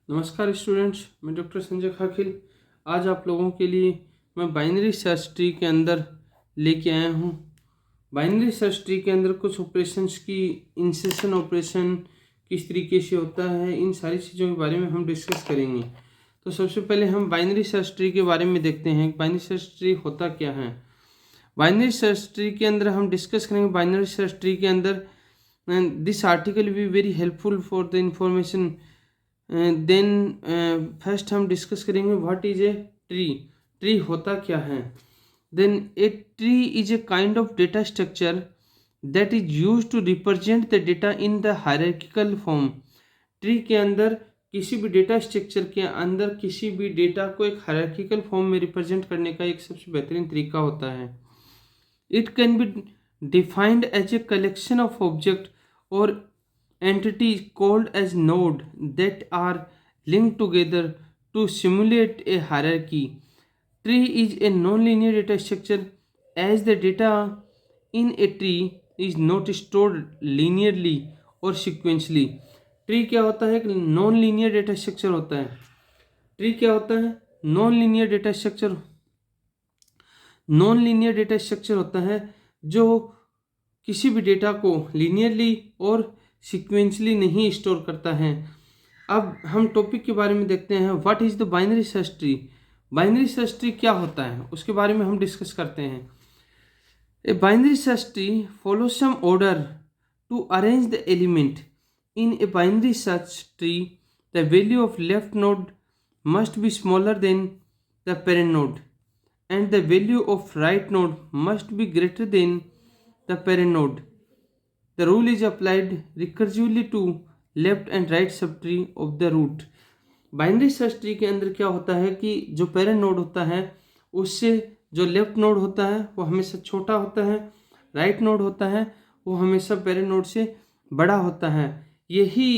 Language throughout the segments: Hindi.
नमस्कार स्टूडेंट्स, मैं डॉक्टर संजय खाखिल। आज आप लोगों के लिए मैं बाइनरी सर्च ट्री के अंदर लेके आया हूँ। बाइनरी सर्च ट्री के अंदर कुछ ऑपरेशंस की इंसर्शन ऑपरेशन किस तरीके से होता है, इन सारी चीज़ों के बारे में हम डिस्कस करेंगे। तो सबसे पहले हम बाइनरी सर्च ट्री के बारे में देखते हैं। बाइनरी सर्च ट्री होता क्या है। बाइनरी सर्च ट्री के अंदर हम डिस्कस करेंगे। बाइनरी सर्च ट्री के अंदर this article be very helpful for the information. Then first हम डिस्कस करेंगे what is a tree. Tree होता क्या है। Then a tree is a kind of data structure that is use to represent the data in the hierarchical form. Tree के अंदर किसी भी डेटा स्ट्रक्चर के अंदर किसी भी डेटा को एक हायरार्किकल फॉर्म में रिप्रेजेंट करने का एक सबसे बेहतरीन तरीका होता है। It can be defined as a collection of object और entities called as node that are linked together to simulate a hierarchy. Tree is a non-linear data structure as the data in a tree is not stored linearly or sequentially. Tree क्या होता है? एक नॉन लीनियर डेटा स्ट्रक्चर होता है। ट्री क्या होता है? Non linear data structure. Non linear data structure होता है जो किसी भी डेटा को लीनियरली और सीक्वेंशली नहीं स्टोर करता है। अब हम टॉपिक के बारे में देखते हैं। What is the binary search tree. Binary search tree क्या होता है उसके बारे में हम डिस्कस करते हैं। A binary search tree follow some order to arrange the element in a binary search tree. The value of left node must be smaller than the parent node and the value of right node must be greater than the parent node. The rule is applied recursively to left and right subtree of the root. Binary search tree के अंदर क्या होता है कि जो पेरेंट नोड होता है उससे जो लेफ्ट नोड होता है वो हमेशा छोटा होता है, राइट नोड होता है वो हमेशा पेरेंट नोड से बड़ा होता है। यही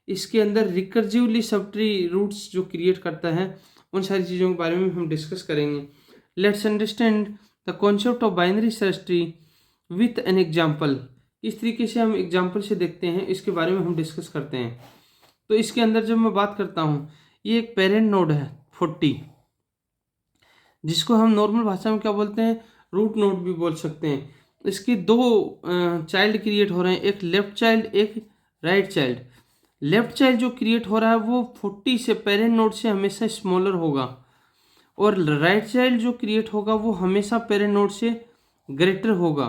इसके अंदर रिकर्सिवली सबट्री रूट्स जो क्रिएट करता है, उन सारी चीज़ों के बारे में हम डिस्कस करेंगे। Let's understand the concept of binary search tree with an example. इस तरीके से हम एग्जाम्पल से देखते हैं, इसके बारे में हम डिस्कस करते हैं। तो इसके अंदर जब मैं बात करता हूँ, ये एक पेरेंट नोड है 40, जिसको हम नॉर्मल भाषा में क्या बोलते हैं, रूट नोड भी बोल सकते हैं। इसके दो चाइल्ड क्रिएट हो रहे हैं, एक लेफ्ट चाइल्ड एक राइट चाइल्ड। लेफ्ट चाइल्ड जो क्रिएट हो रहा है वो 40 से पेरेंट नोड से हमेशा स्मॉलर होगा और राइट चाइल्ड जो क्रिएट होगा वो हमेशा पेरेंट नोड से ग्रेटर होगा।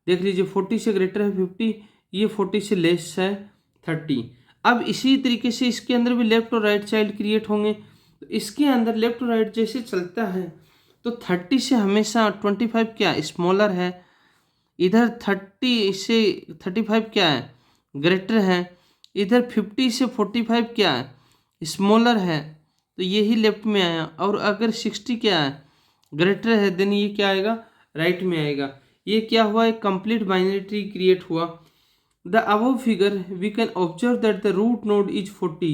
देख लीजिए 40 से ग्रेटर है 50, ये 40 से लेस है 30। अब इसी तरीके से इसके अंदर भी लेफ्ट और राइट चाइल्ड क्रिएट होंगे। तो इसके अंदर लेफ्ट और राइट जैसे चलता है तो 30 से हमेशा 25 क्या स्मॉलर है, इधर 30 से 35 क्या है ग्रेटर है, इधर 50 से 45 क्या है स्मॉलर है। तो यही लेफ्ट में आया। और अगर 60 क्या है ग्रेटर है, देन ये क्या आएगा राइट में आएगा। ये क्या हुआ, एक कंप्लीट बाइनरी ट्री क्रिएट हुआ। The above figure we can observe that the root node is 40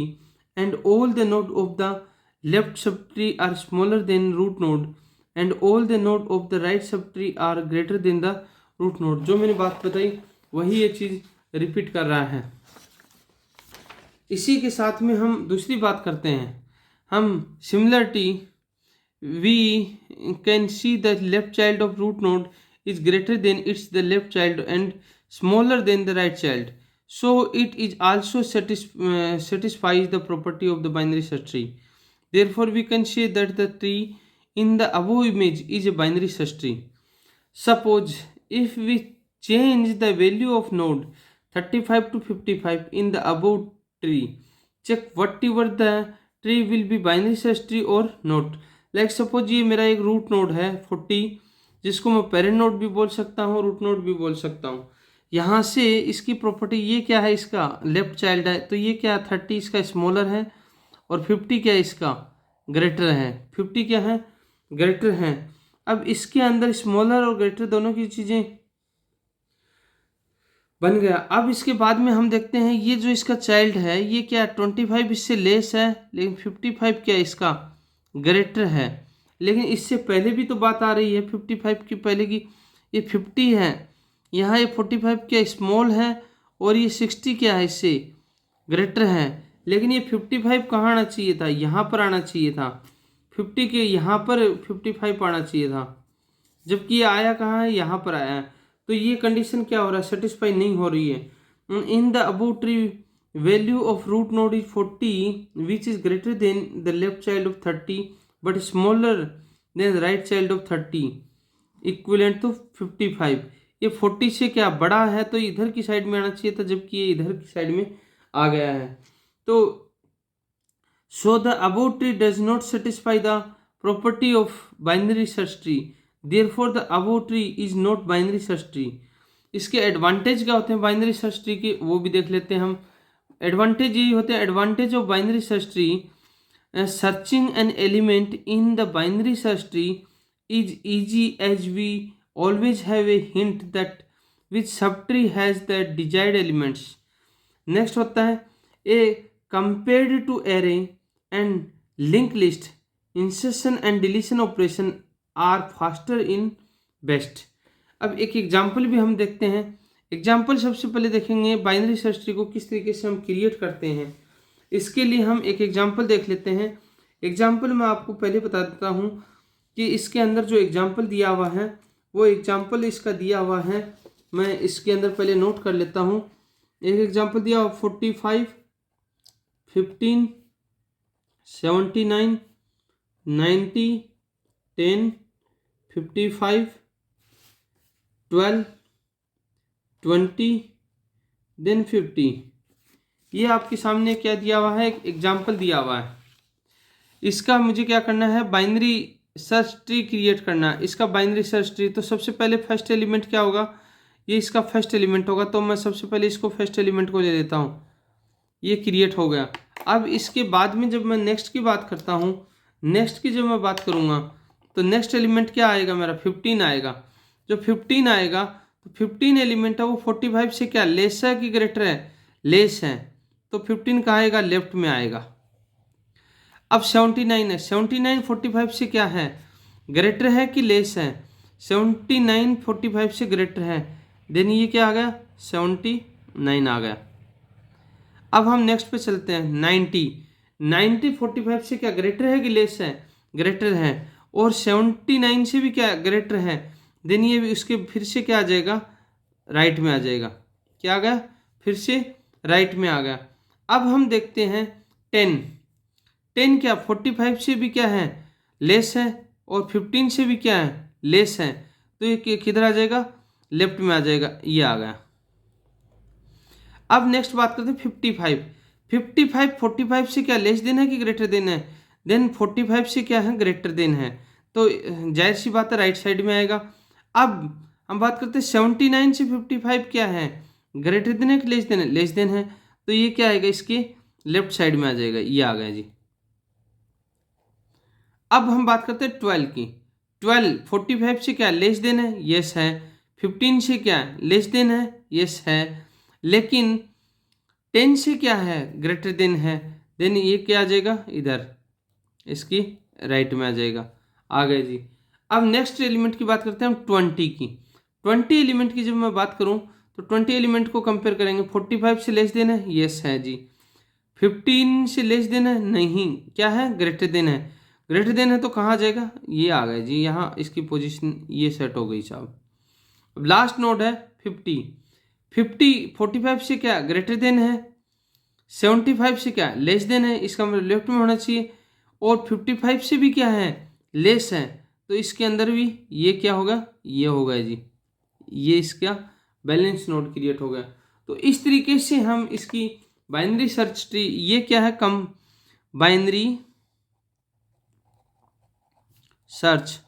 and all the node of the left sub tree are smaller than root node and all the node of the right sub tree are greater than the root node. जो मैंने बात बताई वही ये चीज़ रिपीट कर रहा है। इसी के साथ में हम दूसरी बात करते हैं। हम similarity we can see the left child of root node is greater than its the left child and smaller than the right child, so it is also satisfies the property of the binary search tree. Therefore we can say that the tree in the above image is a binary search tree. Suppose if we change the value of node 35 to 55 in the above tree, check whatever the tree will be binary search tree और नोट। लाइक सपोज ये मेरा एक रूट नोड है 40, जिसको मैं पेरेंट नोड भी बोल सकता हूँ, रूट नोड भी बोल सकता हूँ। यहाँ से इसकी प्रॉपर्टी ये क्या है, इसका लेफ्ट चाइल्ड है, तो ये क्या 30 इसका स्मॉलर है और 50 क्या इसका ग्रेटर है, 50 क्या है ग्रेटर है। अब इसके अंदर स्मॉलर और ग्रेटर दोनों की चीज़ें बन गया। अब इसके बाद में हम देखते हैं ये जो इसका चाइल्ड है ये क्या 25 इससे लेस है, लेकिन 55 क्या इसका ग्रेटर है। लेकिन इससे पहले भी तो बात आ रही है 55 की पहले की, ये 50 है, यहाँ ये 45 क्या स्मॉल है और ये 60 क्या है इससे ग्रेटर है। लेकिन ये 55 कहाँ आना चाहिए था, यहाँ पर आना चाहिए था, 50 के यहाँ पर 55 आना चाहिए था, जबकि ये आया कहाँ है, यहाँ पर आया है। तो ये कंडीशन क्या हो रहा है, सेटिस्फाई नहीं हो रही है। In the above tree value of root node is 40 which is greater than the left child of 30 but smaller than right child of 30 equivalent to 55। ये 40 से क्या बड़ा है तो इधर की साइड में आना चाहिए था, जबकि ये इधर की साइड में आ गया है। तो so the above tree does not satisfy the property of binary search tree, therefore the above tree is not binary search tree. इसके एडवांटेज क्या होते हैं बाइनरी सर्च ट्री के, वो भी देख लेते हैं हम। एडवांटेज यही होते हैं, advantage of binary search tree, searching an element in the binary search tree is easy as we always have a hint that which subtree has the desired elements. Next होता है a compared to array and linked list insertion and deletion operation are faster in best. अब एक एग्जाम्पल भी हम देखते हैं। एग्जाम्पल सबसे पहले देखेंगे बाइनरी सर्च ट्री को किस तरीके से हम क्रिएट करते हैं। इसके लिए हम एक एग्जाम्पल देख लेते हैं। एग्जाम्पल मैं आपको पहले बता देता हूँ कि इसके अंदर जो एग्जाम्पल दिया हुआ है वो एग्जाम्पल इसका दिया हुआ है, मैं इसके अंदर पहले नोट कर लेता हूँ। एक एग्जाम्पल दिया हुआ 45, 15, 79, 90, 10, 55, 12, 20 देन 50। ये आपके सामने क्या दिया हुआ है, एक एग्जाम्पल दिया हुआ है। इसका मुझे क्या करना है, बाइनरी सर्च ट्री क्रिएट करना। इसका बाइनरी सर्च ट्री, तो सबसे पहले फर्स्ट एलिमेंट क्या होगा, ये इसका फर्स्ट एलिमेंट होगा। तो मैं सबसे पहले इसको फर्स्ट एलिमेंट को ले लेता हूँ, ये क्रिएट हो गया। अब इसके बाद में जब मैं नेक्स्ट की बात करता हूँ, नेक्स्ट की जब मैं बात करूँगा तो नेक्स्ट एलिमेंट क्या आएगा मेरा, 15 आएगा। जो 15 आएगा तो 15 एलिमेंट है वो 45 से क्या लेस है कि ग्रेटर है, लेस है। तो 15 कहाँ आएगा, लेफ्ट में आएगा। अब 79 है, 79 45 से क्या है, ग्रेटर है कि लेस है, 79 45 से ग्रेटर है, देन ये क्या आ गया, 79 आ गया। अब हम नेक्स्ट पे चलते हैं। 90 45 से क्या ग्रेटर है कि लेस है, ग्रेटर है, और 79 से भी क्या ग्रेटर है, देन ये उसके फिर से क्या आ जाएगा, राइट में आ जाएगा। क्या आ गया, फिर से राइट में आ गया। अब हम देखते हैं 10 क्या 45 से भी क्या है, लेस है, और 15 से भी क्या है, लेस है। तो ये किधर आ जाएगा, लेफ्ट में आ जाएगा, ये आ गया। अब नेक्स्ट बात करते हैं 55 45 से क्या लेस देन है कि ग्रेटर देन है, देन 45 से क्या है, ग्रेटर देन है। तो जाहिर सी बात है राइट साइड में आएगा। अब हम बात करते हैं 79 से 55 क्या है, ग्रेटर देन है कि लेस देन है, लेस देन है। तो ये क्या आएगा, इसके लेफ्ट साइड में आ जाएगा, ये आ गया जी। अब हम बात करते हैं 12 की। 12 45 से क्या लेस देन है, यस है। 15 से क्या लेस देन है, यस है। लेकिन 10 से क्या है, ग्रेटर देन है, देन ये क्या आ जाएगा, इधर इसकी राइट में आ जाएगा। आ गए जी। अब नेक्स्ट एलिमेंट की बात करते हैं हम 20 की। 20 एलिमेंट की जब मैं बात करूं तो 20 एलिमेंट को कंपेयर करेंगे। 45 से लेस देन है, यस है जी। 15 से लेस देन है, नहीं, क्या है, ग्रेटर देन है। ग्रेटर देन है तो कहाँ जाएगा, ये आ गया जी, यहाँ इसकी पोजीशन ये सेट हो गई साहब। अब लास्ट नोड है 50 45 से क्या ग्रेटर देन है, 75 से क्या लेस देन है, इसका मतलब लेफ्ट में होना चाहिए। और 55 से भी क्या है, लेस है, तो इसके अंदर भी ये क्या होगा, ये होगा जी, ये इसका बैलेंस नोड क्रिएट हो गया। तो इस तरीके से हम इसकी बाइनरी सर्च ट्री, ये क्या है, कम binary search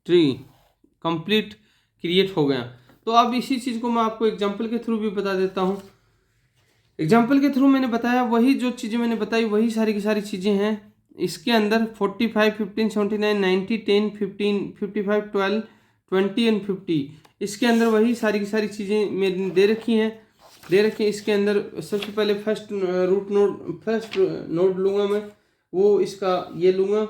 tree complete create हो गया। तो अब इसी चीज़ को मैं आपको एग्जांपल के थ्रू भी बता देता हूँ। एग्जांपल के थ्रू मैंने बताया, वही जो चीज़ें मैंने बताई वही सारी की सारी चीज़ें हैं इसके अंदर। 45 15 79 90 10 15 55 12 20 एंड 50, इसके अंदर वही सारी की सारी चीज़ें मैंने दे रखी हैं। इसके अंदर सबसे पहले फर्स्ट नोड लूँगा मैं, वो इसका ये लूँगा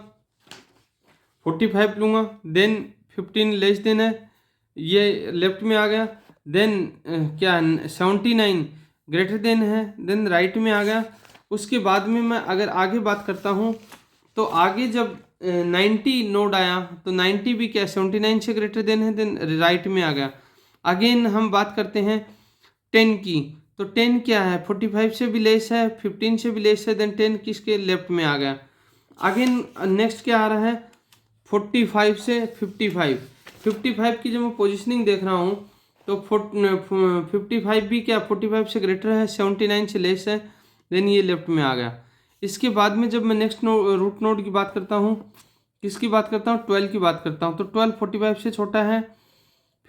45 लूँगा, देन 15 लेस देन है, ये लेफ्ट में आ गया। देन क्या 79 ग्रेटर देन है, देन राइट में आ गया। उसके बाद में मैं अगर आगे बात करता हूँ तो आगे जब 90 नोड आया तो 90 भी क्या 79 से ग्रेटर देन है, देन राइट में आ गया। अगेन हम बात करते हैं 10 की, तो 10 क्या है 45 से भी लेस है, 15 से भी लेस है, देन 10 किसके लेफ्ट में आ गया। अगेन नेक्स्ट क्या आ रहा है 45 से 55 की जो मैं पोजिशनिंग देख रहा हूँ तो 55 भी क्या 45 से ग्रेटर है, 79 से लेस है, देन ये लेफ्ट में आ गया। इसके बाद में जब मैं नेक्स्ट रूट नोड की बात करता हूँ, किसकी बात करता हूँ 12 की बात करता हूँ, तो 12 45 से छोटा है,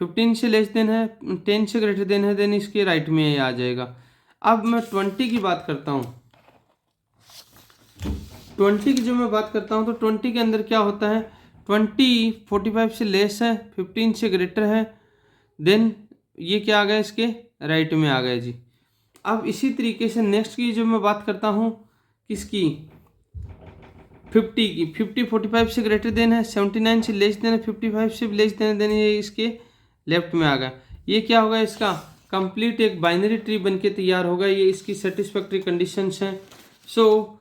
15 से लेस देन है, 10 से ग्रेटर देन है, देन इसके राइट में ये आ जाएगा। अब मैं 20 की बात करता हूँ, 20 की जो मैं बात करता हूँ तो 20 के अंदर क्या होता है 20 45 से लेस है, 15 से ग्रेटर है, देन ये क्या आ गया इसके राइट में आ गया जी। अब इसी तरीके से नेक्स्ट की जो मैं बात करता हूँ किसकी 50 की, 50 45 से ग्रेटर देन है, 79 से लेस देन है, 55 से लेस देन है, देन ये इसके लेफ्ट में आ गया। ये क्या होगा इसका कंप्लीट एक बाइनरी ट्री बनके तैयार होगा, ये इसकी सेटिस्फैक्ट्री कंडीशंस हैं। सो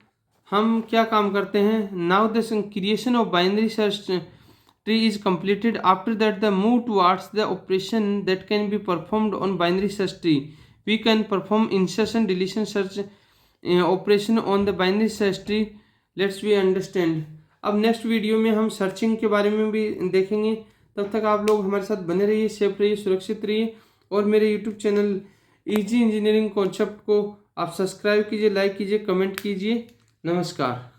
हम क्या काम करते हैं, now the creation of binary search tree is completed. After that the move towards the operation that can be performed on binary search tree. We can perform insertion deletion search operation on the binary search tree. Let's we understand. अब नेक्स्ट वीडियो में हम सर्चिंग के बारे में भी देखेंगे। तब तक आप लोग हमारे साथ बने रहिए, सेफ रहिए, सुरक्षित रहिए और मेरे YouTube channel easy engineering concept को आप सब्सक्राइब कीजिए, लाइक कीजिए, कमेंट कीजिए। नमस्कार।